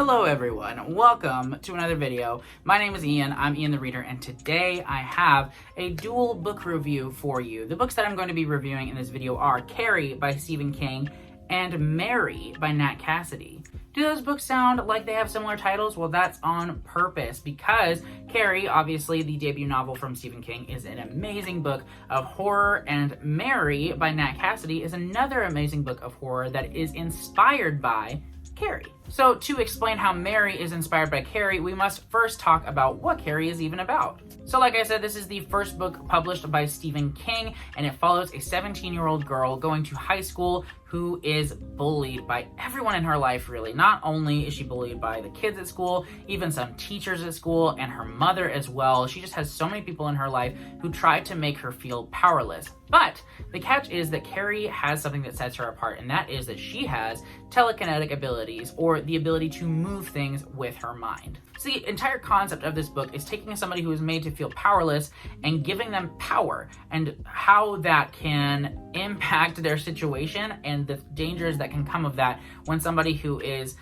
Hello everyone, welcome to another video. My name is Ian, I'm Ian the Reader, and today I have a dual book review for you. The books that I'm going to be reviewing in this video are Carrie by Stephen King and Mary by Nat Cassidy. Do those books sound like they have similar titles? Well, that's on purpose because Carrie, obviously the debut novel from Stephen King, is an amazing book of horror, and Mary by Nat Cassidy is another amazing book of horror that is inspired by Carrie. So to explain how Mary is inspired by Carrie, we must first talk about what Carrie is even about. So like I said, this is the first book published by Stephen King, and it follows a 17-year-old girl going to high school who is bullied by everyone in her life, really. Not only is she bullied by the kids at school, even some teachers at school, and her mother as well. She just has so many people in her life who try to make her feel powerless. But the catch is that Carrie has something that sets her apart, and that is that she has telekinetic abilities, or the ability to move things with her mind. So the entire concept of this book is taking somebody who is made to feel powerless and giving them power, and how that can impact their situation and the dangers that can come of that when somebody who is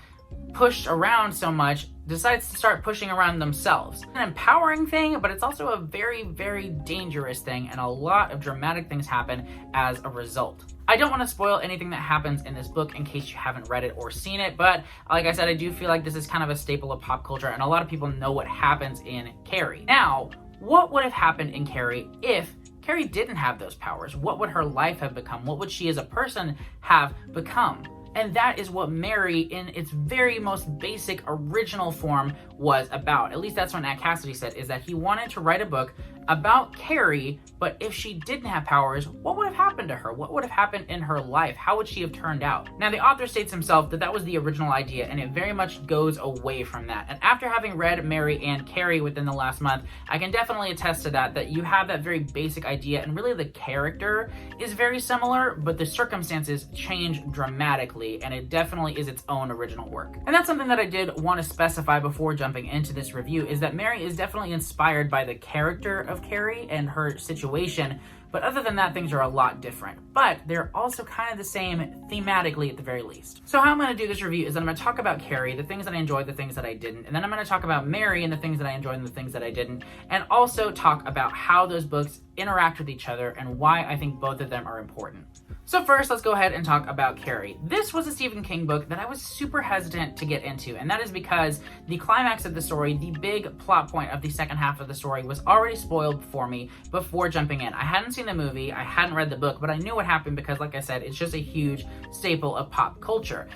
pushed around so much decides to start pushing around themselves. An empowering thing, but it's also a very, very dangerous thing, and a lot of dramatic things happen as a result. I don't want to spoil anything that happens in this book in case you haven't read it or seen it, but like I said, I do feel like this is kind of a staple of pop culture, and a lot of people know what happens in Carrie. Now, what would have happened in Carrie if Carrie didn't have those powers? What would her life have become? What would she as a person have become? And that is what Mary, in its very most basic original form, was about. At least that's what Nat Cassidy said, is that he wanted to write a book about Carrie, but if she didn't have powers, what would have happened to her? What would have happened in her life? How would she have turned out? Now, the author states himself that that was the original idea, and it very much goes away from that. And after having read Mary and Carrie within the last month, I can definitely attest to that you have that very basic idea, and really the character is very similar, but the circumstances change dramatically, and it definitely is its own original work. And that's something that I did want to specify before jumping into this review, is that Mary is definitely inspired by the character of Carrie and her situation, but other than that, things are a lot different. But they're also kind of the same thematically at the very least. So how I'm going to do this review is that I'm going to talk about Carrie, the things that I enjoyed, the things that I didn't, and then I'm going to talk about Mary and the things that I enjoyed and the things that I didn't, and also talk about how those books interact with each other and why I think both of them are important. So first, let's go ahead and talk about Carrie. This was a Stephen King book that I was super hesitant to get into, and that is because the climax of the story, the big plot point of the second half of the story, was already spoiled for me before jumping in. I hadn't seen the movie, I hadn't read the book, but I knew what happened because, like I said, it's just a huge staple of pop culture.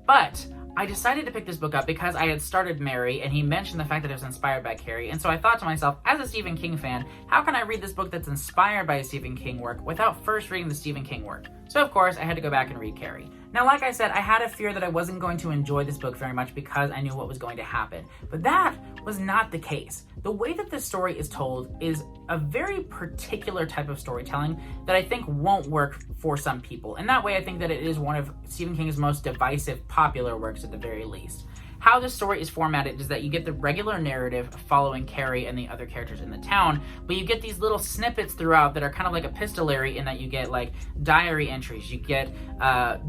But I decided to pick this book up because I had started Mary, and he mentioned the fact that it was inspired by Carrie, and so I thought to myself, as a Stephen King fan, how can I read this book that's inspired by a Stephen King work without first reading the Stephen King work? So of course, I had to go back and read Carrie. Now, like I said, I had a fear that I wasn't going to enjoy this book very much because I knew what was going to happen, but that was not the case. The way that this story is told is a very particular type of storytelling that I think won't work for some people. And that way, I think that it is one of Stephen King's most divisive, popular works at the very least. How this story is formatted is that you get the regular narrative following Carrie and the other characters in the town, but you get these little snippets throughout that are kind of like epistolary, in that you get like diary entries, you get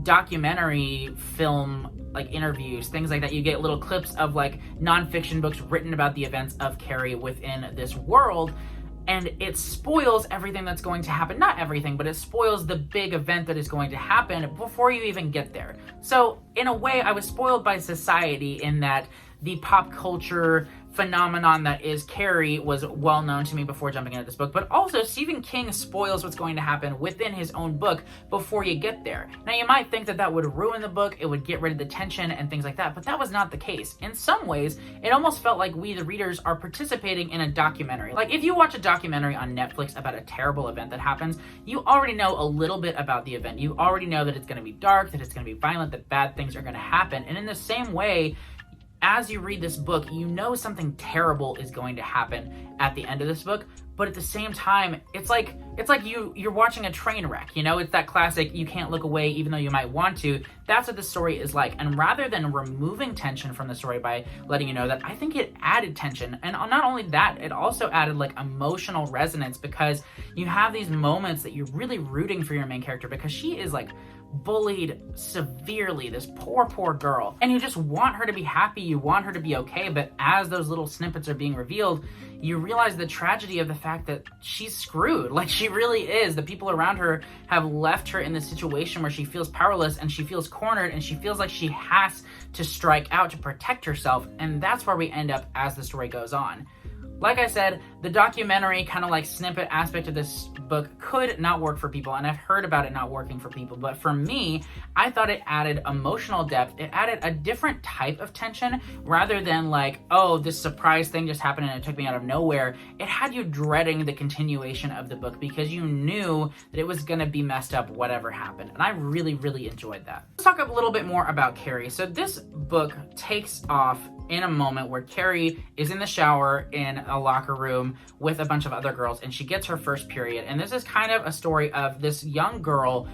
documentary film like interviews, things like that. You get little clips of like nonfiction books written about the events of Carrie within this world. And it spoils everything that's going to happen. Not everything, but it spoils the big event that is going to happen before you even get there. So in a way, I was spoiled by society in that the pop culture phenomenon that is Carrie was well known to me before jumping into this book, but also Stephen King spoils what's going to happen within his own book before you get there. Now, you might think that that would ruin the book, it would get rid of the tension and things like that, but that was not the case. In some ways, it almost felt like we, the readers, are participating in a documentary. Like, if you watch a documentary on Netflix about a terrible event that happens, you already know a little bit about the event. You already know that it's going to be dark, that it's going to be violent, that bad things are going to happen. And in the same way, as you read this book, you know something terrible is going to happen at the end of this book, but at the same time, it's like you're watching a train wreck, you know? It's that classic, you can't look away even though you might want to. That's what the story is like. And rather than removing tension from the story by letting you know that, I think it added tension. And not only that, it also added like emotional resonance, because you have these moments that you're really rooting for your main character, because she is like bullied severely, this poor girl, and you just want her to be happy, you want her to be okay. But as those little snippets are being revealed, you realize the tragedy of the fact that she's screwed. Like, she really is. The people around her have left her in this situation where she feels powerless and she feels cornered and she feels like she has to strike out to protect herself. And that's where we end up as the story goes on. Like I said, the documentary kind of like snippet aspect of this book could not work for people, and I've heard about it not working for people, but for me, I thought it added emotional depth. It added a different type of tension rather than like, oh, this surprise thing just happened and it took me out of nowhere. It had you dreading the continuation of the book because you knew that it was going to be messed up whatever happened, and I really enjoyed that. Let's talk a little bit more about Carrie. So this book takes off in a moment where Carrie is in the shower in a locker room with a bunch of other girls, and she gets her first period. And this is kind of a story of this young girl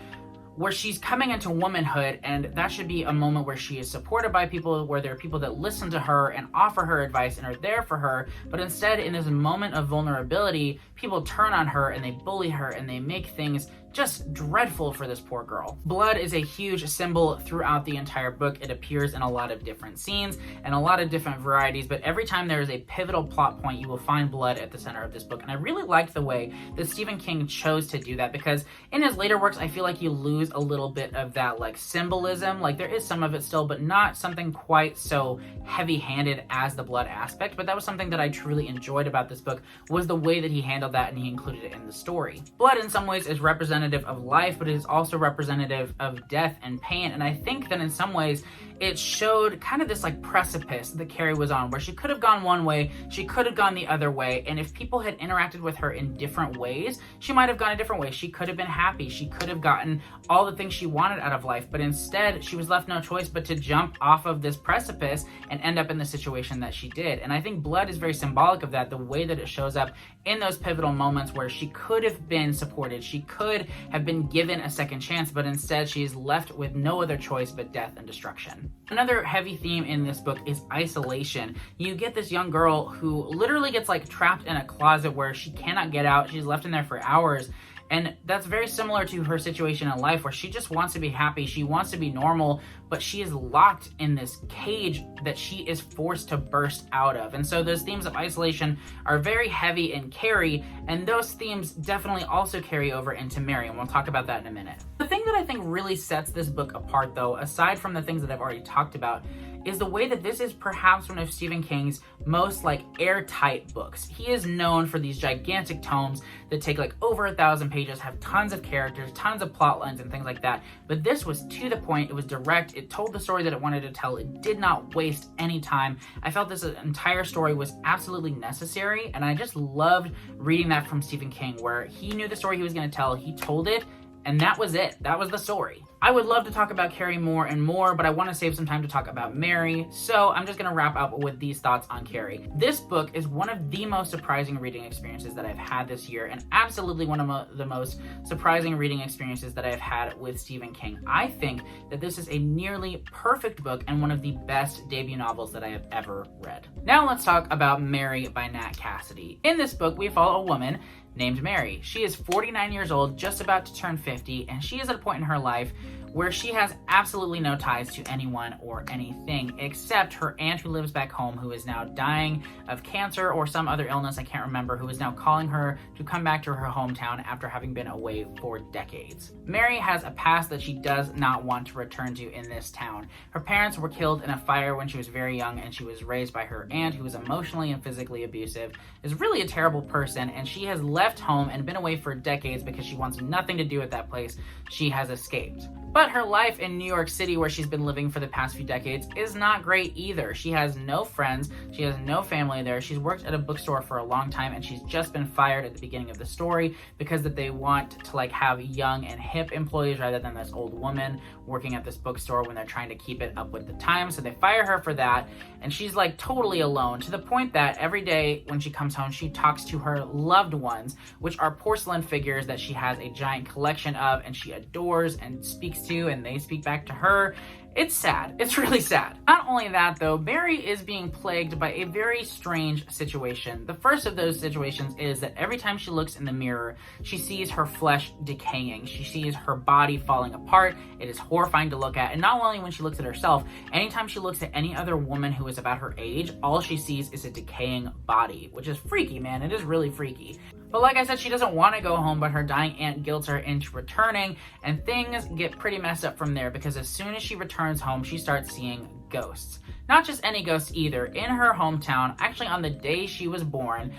where she's coming into womanhood, and that should be a moment where she is supported by people, where there are people that listen to her and offer her advice and are there for her. But instead, in this moment of vulnerability, people turn on her and they bully her and they make things just dreadful for this poor girl. Blood is a huge symbol throughout the entire book. It appears in a lot of different scenes and a lot of different varieties, but every time there is a pivotal plot point, you will find blood at the center of this book. And I really liked the way that Stephen King chose to do that, because in his later works, I feel like you lose a little bit of that like symbolism. Like, there is some of it still, but not something quite so heavy-handed as the blood aspect. But that was something that I truly enjoyed about this book, was the way that he handled that and he included it in the story. Blood in some ways is representative of life, but it is also representative of death and pain. And I think that in some ways it showed kind of this like precipice that Carrie was on, where she could have gone one way, she could have gone the other way, and if people had interacted with her in different ways, she might have gone a different way. She could have been happy, she could have gotten all the things she wanted out of life, but instead she was left no choice but to jump off of this precipice and end up in the situation that she did. And I think Blood is very symbolic of that, the way that it shows up in those pivotal moments where she could have been supported, she could have been given a second chance, but instead she is left with no other choice but death and destruction. Another heavy theme in this book is isolation. You get this young girl who literally gets like trapped in a closet where she cannot get out. She's left in there for hours. And that's very similar to her situation in life, where she just wants to be happy, she wants to be normal, but she is locked in this cage that she is forced to burst out of. And so those themes of isolation are very heavy in Carrie, and those themes definitely also carry over into Mary, and we'll talk about that in a minute. The thing that I think really sets this book apart, though, aside from the things that I've already talked about, is the way that this is perhaps one of Stephen King's most like airtight books. He is known for these gigantic tomes that take like over 1,000 pages, have tons of characters, tons of plot lines and things like that. But this was to the point, it was direct, it told the story that it wanted to tell, it did not waste any time. I felt this entire story was absolutely necessary, and I just loved reading that from Stephen King, where he knew the story he was going to tell, he told it, and that was it. That was the story. I would love to talk about Carrie more and more, but I want to save some time to talk about Mary, so I'm just going to wrap up with these thoughts on Carrie. This book is one of the most surprising reading experiences that I've had this year, and absolutely one of the most surprising reading experiences that I've had with Stephen King. I think that this is a nearly perfect book and one of the best debut novels that I have ever read. Now let's talk about Mary by Nat Cassidy. In this book, we follow a woman named Mary. She is 49 years old, just about to turn 50, and she is at a point in her life where she has absolutely no ties to anyone or anything except her aunt who lives back home, who is now dying of cancer or some other illness, I can't remember, who is now calling her to come back to her hometown after having been away for decades. Mary has a past that she does not want to return to in this town. Her parents were killed in a fire when she was very young, and she was raised by her aunt, who was emotionally and physically abusive, is really a terrible person, and she has left home and been away for decades because she wants nothing to do with that place. She has escaped. But her life in New York City, where she's been living for the past few decades, is not great either. She has no friends, she has no family there. She's worked at a bookstore for a long time, and she's just been fired at the beginning of the story because that they want to like have young and hip employees rather than this old woman working at this bookstore when they're trying to keep it up with the times. So they fire her for that, and she's like totally alone, to the point that every day when she comes home, she talks to her loved ones, which are porcelain figures that she has a giant collection of and she adores and speaks to, and they speak back to her. It's sad. It's really sad. Not only that though, Mary is being plagued by a very strange situation. The first of those situations is that every time she looks in the mirror, she sees her flesh decaying. She sees her body falling apart. It is horrifying to look at. And not only when she looks at herself, anytime she looks at any other woman who is about her age, all she sees is a decaying body, which is freaky, man. It is really freaky. But like I said, she doesn't want to go home, but her dying aunt guilts her into returning, and things get pretty messed up from there because as soon as she returns home, she starts seeing ghosts. Not just any ghosts either. In her hometown, actually on the day she was born,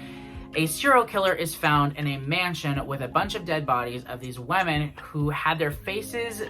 a serial killer is found in a mansion with a bunch of dead bodies of these women who had their faces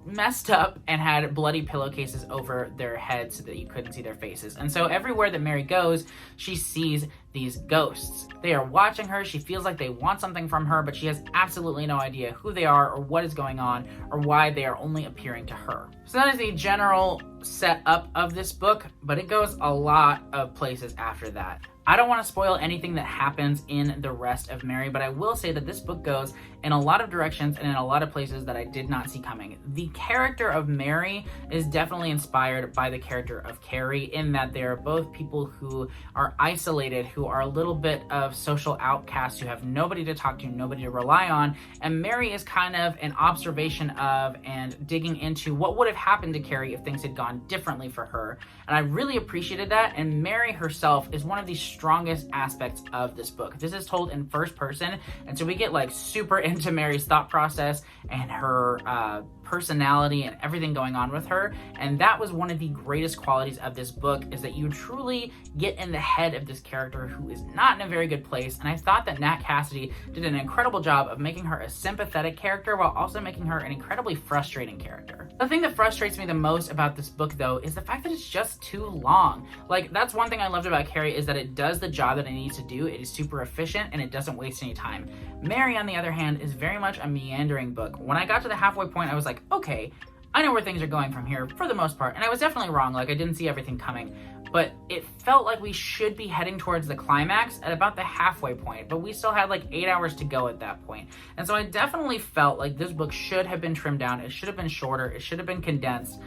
messed up and had bloody pillowcases over their heads so that you couldn't see their faces. And so everywhere that Mary goes, she sees these ghosts. They are watching her. She feels like they want something from her, but she has absolutely no idea who they are or what is going on or why they are only appearing to her. So that is the general setup of this book, but it goes a lot of places after that. I don't want to spoil anything that happens in the rest of Mary, but I will say that this book goes in a lot of directions and in a lot of places that I did not see coming. The character of Mary is definitely inspired by the character of Carrie in that they are both people who are isolated, who are a little bit of social outcasts, who have nobody to talk to, nobody to rely on, and Mary is kind of an observation of and digging into what would have happened to Carrie if things had gone differently for her. And I really appreciated that, and Mary herself is one of the strongest aspects of this book. This is told in first person, and so we get like super into Mary's thought process and her personality and everything going on with her, and that was one of the greatest qualities of this book, is that you truly get in the head of this character who is not in a very good place. And I thought that Nat Cassidy did an incredible job of making her a sympathetic character while also making her an incredibly frustrating character. The thing that frustrates me the most about this book though is the fact that it's just too long. Like, that's one thing I loved about Carrie, is that it does the job that it needs to do. It is super efficient and it doesn't waste any time. Mary, on the other hand, is very much a meandering book. When I got to the halfway point, I was like, okay, I know where things are going from here for the most part. And I was definitely wrong. Like, I didn't see everything coming, but it felt like we should be heading towards the climax at about the halfway point, but we still had like 8 hours to go at that point. And so I definitely felt like this book should have been trimmed down. It should have been shorter. It should have been condensed.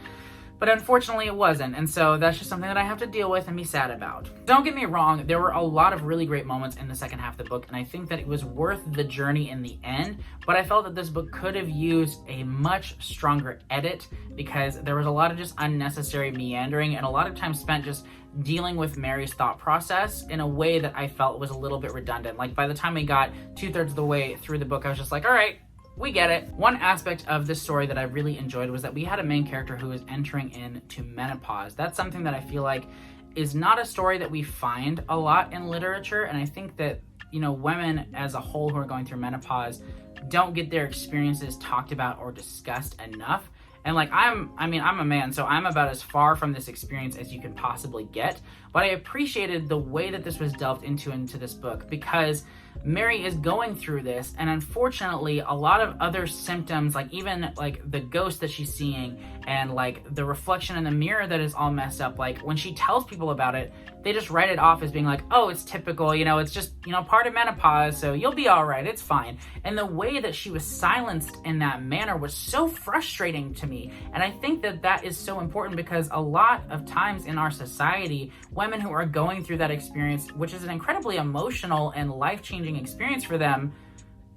But unfortunately it wasn't, and so that's just something that I have to deal with and be sad about. Don't get me wrong, there were a lot of really great moments in the second half of the book, and I think that it was worth the journey in the end, but I felt that this book could have used a much stronger edit because there was a lot of just unnecessary meandering and a lot of time spent just dealing with Mary's thought process in a way that I felt was a little bit redundant. Like, by the time we got 2/3 of the way through the book, I was just like, all right, we get it. One aspect of this story that I really enjoyed was that we had a main character who was entering into menopause. That's something that I feel like is not a story that we find a lot in literature, and I think that, you know, women as a whole who are going through menopause don't get their experiences talked about or discussed enough. And like, I'm a man, so I'm about as far from this experience as you can possibly get. But I appreciated the way that this was delved into this book, because Mary is going through this, and unfortunately a lot of other symptoms, like even like the ghost that she's seeing and like the reflection in the mirror that is all messed up, like when she tells people about it, they just write it off as being like, oh, it's typical, you know, it's just, you know, part of menopause, so you'll be all right, it's fine. And the way that she was silenced in that manner was so frustrating to me. And I think that that is so important, because a lot of times in our society, women who are going through that experience, which is an incredibly emotional and life-changing experience for them,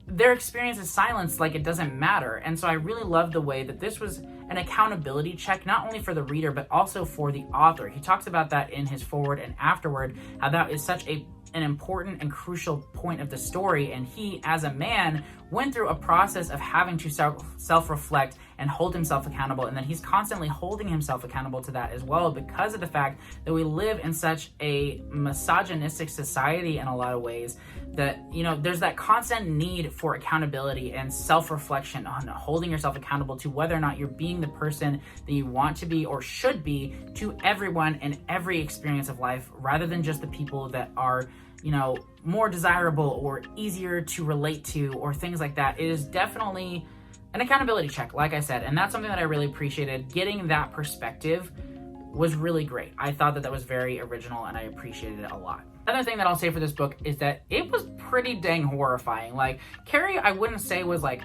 their experience is silenced like it doesn't matter. And so I really love the way that this was an accountability check, not only for the reader, but also for the author. He talks about that in his foreword and afterward, how that is such an important and crucial point of the story. And he, as a man, went through a process of having to self-reflect and hold himself accountable, and that he's constantly holding himself accountable to that as well, because of the fact that we live in such a misogynistic society in a lot of ways, that, you know, there's that constant need for accountability and self-reflection on holding yourself accountable to whether or not you're being the person that you want to be or should be to everyone in every experience of life, rather than just the people that are, you know, more desirable or easier to relate to or things like that. It is definitely an accountability check, like I said, and that's something that I really appreciated. Getting that perspective was really great. I thought that that was very original, and I appreciated it a lot. Another thing that I'll say for this book is that it was pretty dang horrifying. Like, Carrie, I wouldn't say was like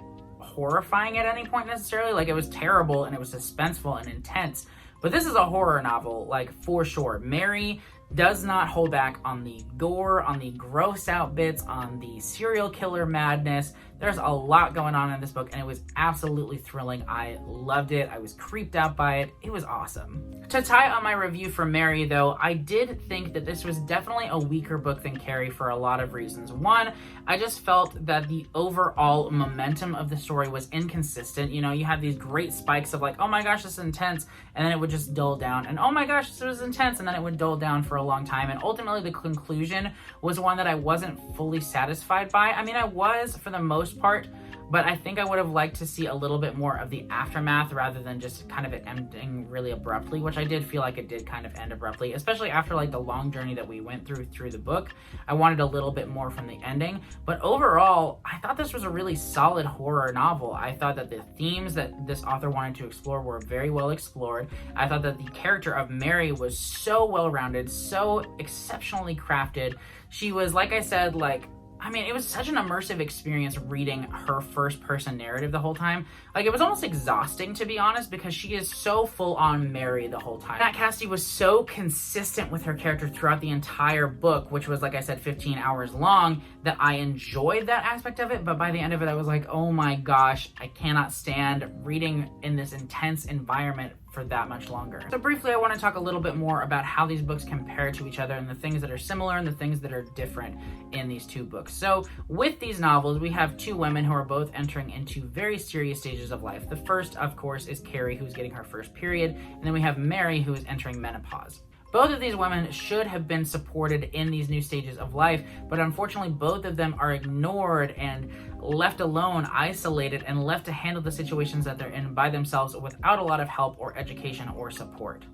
horrifying at any point necessarily. Like, it was terrible and it was suspenseful and intense. But this is a horror novel, like, for sure. Mary does not hold back on the gore, on the gross out bits, on the serial killer madness. There's a lot going on in this book, and it was absolutely thrilling. I loved it. I was creeped out by it. It was awesome. To tie on my review for Mary, though, I did think that this was definitely a weaker book than Carrie for a lot of reasons. One, I just felt that the overall momentum of the story was inconsistent. You know, you have these great spikes of like, oh my gosh, this is intense, and then it would just dull down, and oh my gosh, this was intense, and then it would dull down for a long time. And ultimately, the conclusion was one that I wasn't fully satisfied by. I mean, I was for the most part, but I think I would have liked to see a little bit more of the aftermath rather than just kind of it ending really abruptly, which I did feel like it did kind of end abruptly, especially after like the long journey that we went through the book. I wanted a little bit more from the ending, but overall, I thought this was a really solid horror novel. I thought that the themes that this author wanted to explore were very well explored. I thought that the character of Mary was so well-rounded, so exceptionally crafted. She was, like I said, like, I mean, it was such an immersive experience reading her first-person narrative the whole time. Like, it was almost exhausting, to be honest, because she is so full-on Mary the whole time. Nat Cassidy was so consistent with her character throughout the entire book, which was, like I said, 15 hours long, that I enjoyed that aspect of it, but by the end of it, I was like, oh my gosh, I cannot stand reading in this intense environment for that much longer. So briefly, I want to talk a little bit more about how these books compare to each other and the things that are similar and the things that are different in these two books. So with these novels, we have two women who are both entering into very serious stages of life. The first, of course, is Carrie, who's getting her first period, and then we have Mary, who is entering menopause. Both of these women should have been supported in these new stages of life, but unfortunately both of them are ignored and left alone, isolated, and left to handle the situations that they're in by themselves without a lot of help or education or support.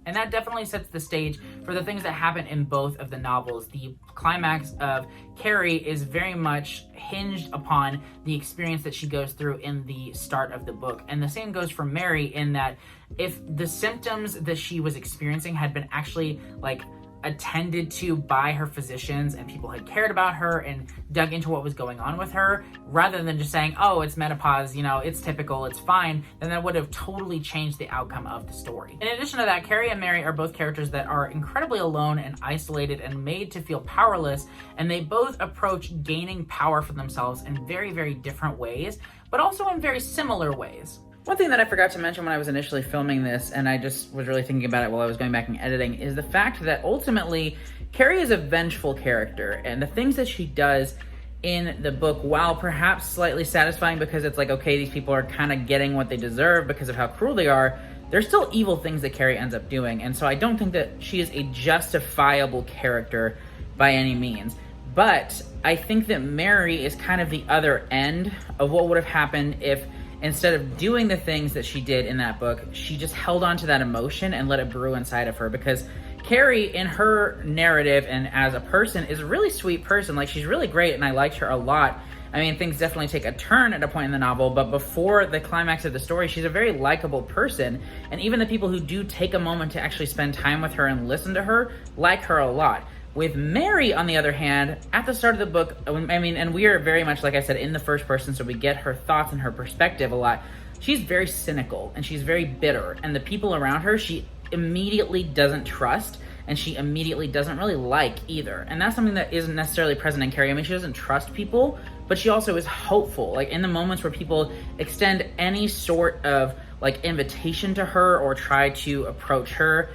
And that definitely sets the stage for the things that happen in both of the novels. The climax of Carrie is very much hinged upon the experience that she goes through in the start of the book. And the same goes for Mary, in that if the symptoms that she was experiencing had been actually like attended to by her physicians and people had cared about her and dug into what was going on with her, rather than just saying, oh, it's menopause, you know, it's typical, it's fine, then that would have totally changed the outcome of the story. In addition to that, Carrie and Mary are both characters that are incredibly alone and isolated and made to feel powerless, and they both approach gaining power for themselves in very, very different ways, but also in very similar ways. One thing that I forgot to mention when I was initially filming this, and I just was really thinking about it while I was going back and editing, is the fact that ultimately Carrie is a vengeful character, and the things that she does in the book, while perhaps slightly satisfying because it's like, okay, these people are kind of getting what they deserve because of how cruel they are, there's still evil things that Carrie ends up doing, and so I don't think that she is a justifiable character by any means. But I think that Mary is kind of the other end of what would have happened if, instead of doing the things that she did in that book, she just held on to that emotion and let it brew inside of her. Because Carrie, in her narrative and as a person, is a really sweet person. Like, she's really great, and I liked her a lot. I mean, things definitely take a turn at a point in the novel, but before the climax of the story, she's a very likable person. And even the people who do take a moment to actually spend time with her and listen to her like her a lot. With Mary, on the other hand, at the start of the book, I mean, and we are very much, like I said, in the first person, so we get her thoughts and her perspective a lot. She's very cynical, and she's very bitter, and the people around her, she immediately doesn't trust, and she immediately doesn't really like either. And that's something that isn't necessarily present in Carrie. I mean, she doesn't trust people, but she also is hopeful. Like, in the moments where people extend any sort of, like, invitation to her or try to approach her,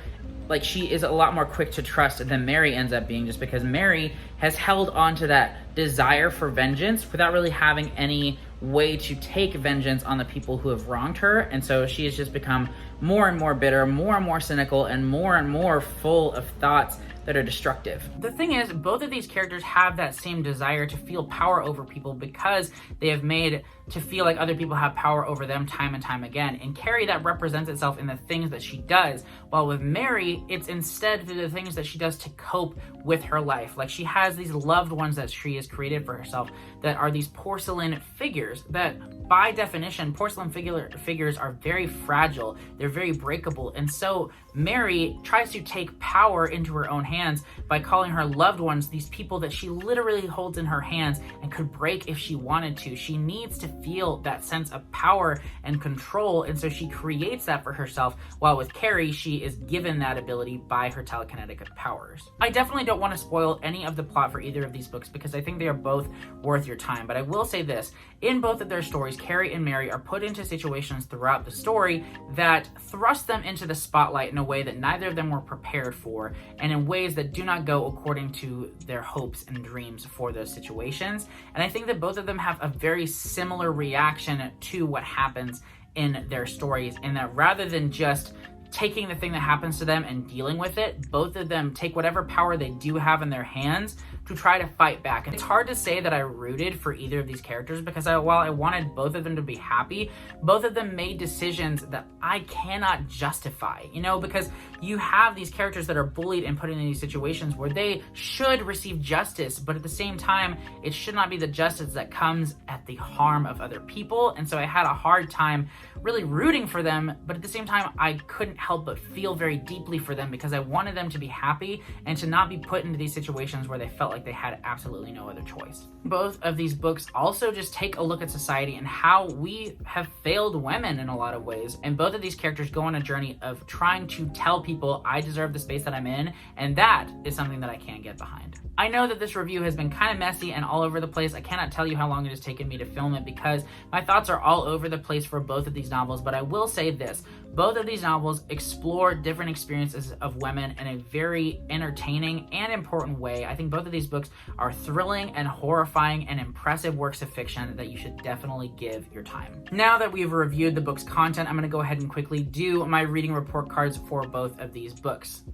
like, she is a lot more quick to trust than Mary ends up being, just because Mary has held on to that desire for vengeance without really having any way to take vengeance on the people who have wronged her. And so she has just become more and more bitter, more and more cynical, and more full of thoughts that are destructive. The thing is, both of these characters have that same desire to feel power over people because they have made to feel like other people have power over them time and time again. And Carrie, that represents itself in the things that she does, while with Mary, it's instead through the things that she does to cope with her life. Like, she has these loved ones that she has created for herself that are these porcelain figures that, by definition, porcelain figures are very fragile, they're very breakable, and so Mary tries to take power into her own hands hands by calling her loved ones these people that she literally holds in her hands and could break if she wanted to. She needs to feel that sense of power and control, and so she creates that for herself, while with Carrie, she is given that ability by her telekinetic powers. I definitely don't want to spoil any of the plot for either of these books because I think they are both worth your time, but I will say this: in both of their stories, Carrie and Mary are put into situations throughout the story that thrust them into the spotlight in a way that neither of them were prepared for, and in ways that do not go according to their hopes and dreams for those situations. And I think that both of them have a very similar reaction to what happens in their stories, in that rather than just taking the thing that happens to them and dealing with it, both of them take whatever power they do have in their hands to try to fight back. And it's hard to say that I rooted for either of these characters because while I wanted both of them to be happy, both of them made decisions that I cannot justify, because you have these characters that are bullied and put in these situations where they should receive justice, but at the same time, it should not be the justice that comes at the harm of other people. And so I had a hard time really rooting for them, but at the same time, I couldn't help but feel very deeply for them because I wanted them to be happy and to not be put into these situations where they felt like they had absolutely no other choice. Both of these books also just take a look at society and how we have failed women in a lot of ways. And both of these characters go on a journey of trying to tell people I deserve the space that I'm in, and that is something that I can't get behind. I know that this review has been kind of messy and all over the place. I cannot tell you how long it has taken me to film it because my thoughts are all over the place for both of these novels, but I will say this: both of these novels explore different experiences of women in a very entertaining and important way. I think both of these books are thrilling and horrifying and impressive works of fiction that you should definitely give your time. Now that we've reviewed the book's content, I'm going to go ahead and quickly do my reading report cards for both of these books.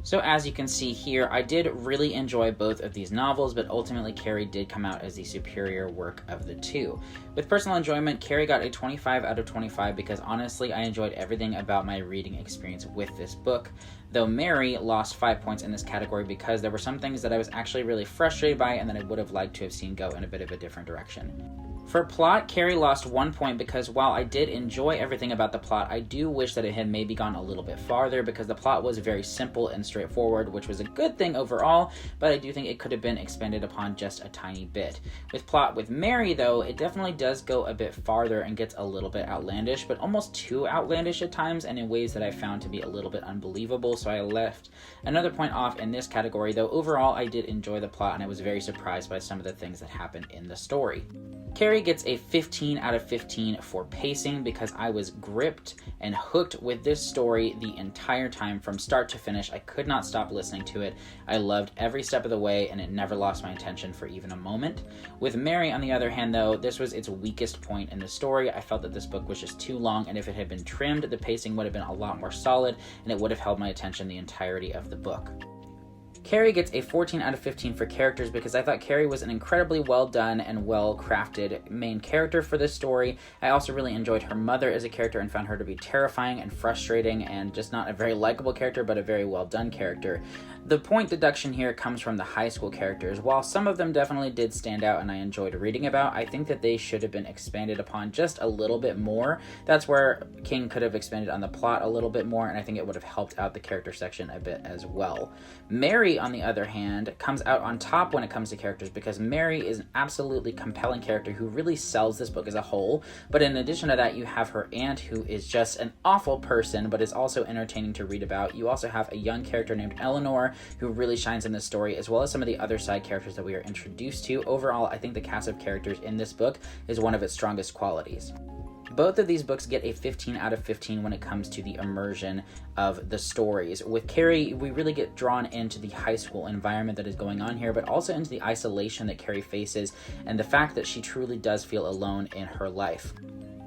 So as you can see here, I did really enjoy both of these novels, but ultimately Carrie did come out as the superior work of the two. With personal enjoyment, Carrie got a 25 out of 25 because honestly, I enjoyed everything about my reading experience with this book. Though Mary lost 5 points in this category because there were some things that I was actually really frustrated by and that I would have liked to have seen go in a bit of a different direction. For plot, Carrie lost 1 point because while I did enjoy everything about the plot, I do wish that it had maybe gone a little bit farther because the plot was very simple and straightforward, which was a good thing overall, but I do think it could have been expanded upon just a tiny bit. With Mary, though, it definitely does go a bit farther and gets a little bit outlandish, but almost too outlandish at times and in ways that I found to be a little bit unbelievable, so I left another point off in this category, though overall I did enjoy the plot and I was very surprised by some of the things that happened in the story. Carrie gets a 15 out of 15 for pacing because I was gripped and hooked with this story the entire time from start to finish. I could not stop listening to it. I loved every step of the way and it never lost my attention for even a moment. With Mary, on the other hand, though, this was its weakest point in the story. I felt that this book was just too long, and if it had been trimmed, the pacing would have been a lot more solid and it would have held my attention the entirety of the book. Carrie gets a 14 out of 15 for characters because I thought Carrie was an incredibly well done and well crafted main character for this story. I also really enjoyed her mother as a character and found her to be terrifying and frustrating and just not a very likable character, but a very well done character. The point deduction here comes from the high school characters. While some of them definitely did stand out and I enjoyed reading about, I think that they should have been expanded upon just a little bit more. That's where King could have expanded on the plot a little bit more, and I think it would have helped out the character section a bit as well. Mary, on the other hand, comes out on top when it comes to characters because Mary is an absolutely compelling character who really sells this book as a whole, but in addition to that, you have her aunt who is just an awful person but is also entertaining to read about. You also have a young character named Eleanor who really shines in this story, as well as some of the other side characters that we are introduced to. Overall, I think the cast of characters in this book is one of its strongest qualities. Both of these books get a 15 out of 15 when it comes to the immersion of the stories. With Carrie, we really get drawn into the high school environment that is going on here, but also into the isolation that Carrie faces and the fact that she truly does feel alone in her life.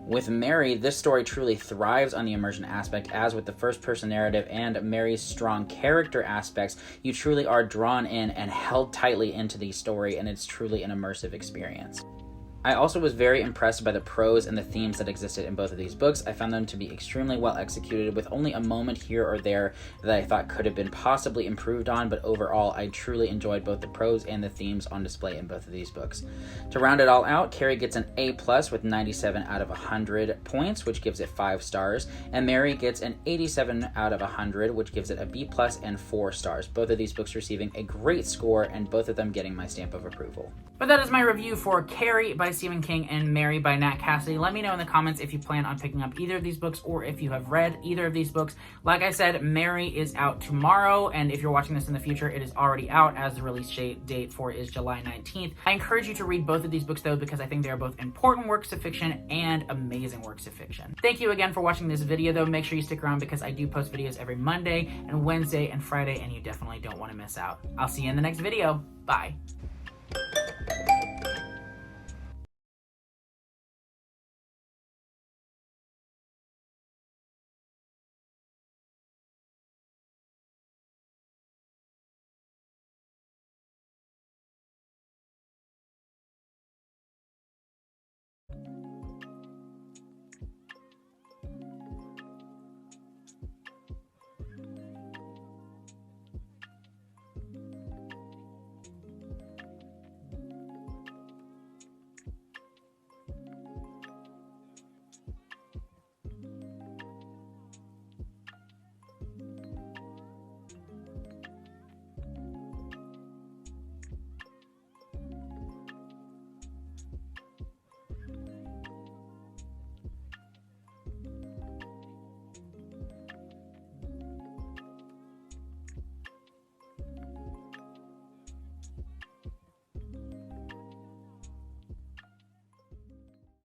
With Mary, this story truly thrives on the immersion aspect, as with the first-person narrative and Mary's strong character aspects, you truly are drawn in and held tightly into the story, and it's truly an immersive experience. I also was very impressed by the prose and the themes that existed in both of these books. I found them to be extremely well executed, with only a moment here or there that I thought could have been possibly improved on, but overall I truly enjoyed both the prose and the themes on display in both of these books. To round it all out, Carrie gets an A+ with 97 out of 100 points, which gives it 5 stars, and Mary gets an 87 out of 100, which gives it a B+ and 4 stars. Both of these books receiving a great score, and both of them getting my stamp of approval. But that is my review for Carrie by Stephen King and Mary by Nat Cassidy. Let me know in the comments if you plan on picking up either of these books or if you have read either of these books. Like I said, Mary is out tomorrow, and if you're watching this in the future, it is already out, as the release date for it is July 19th. I encourage you to read both of these books though, because I think they are both important works of fiction and amazing works of fiction. Thank you again for watching this video though. Make sure you stick around because I do post videos every Monday and Wednesday and Friday, and you definitely don't want to miss out. I'll see you in the next video. Bye.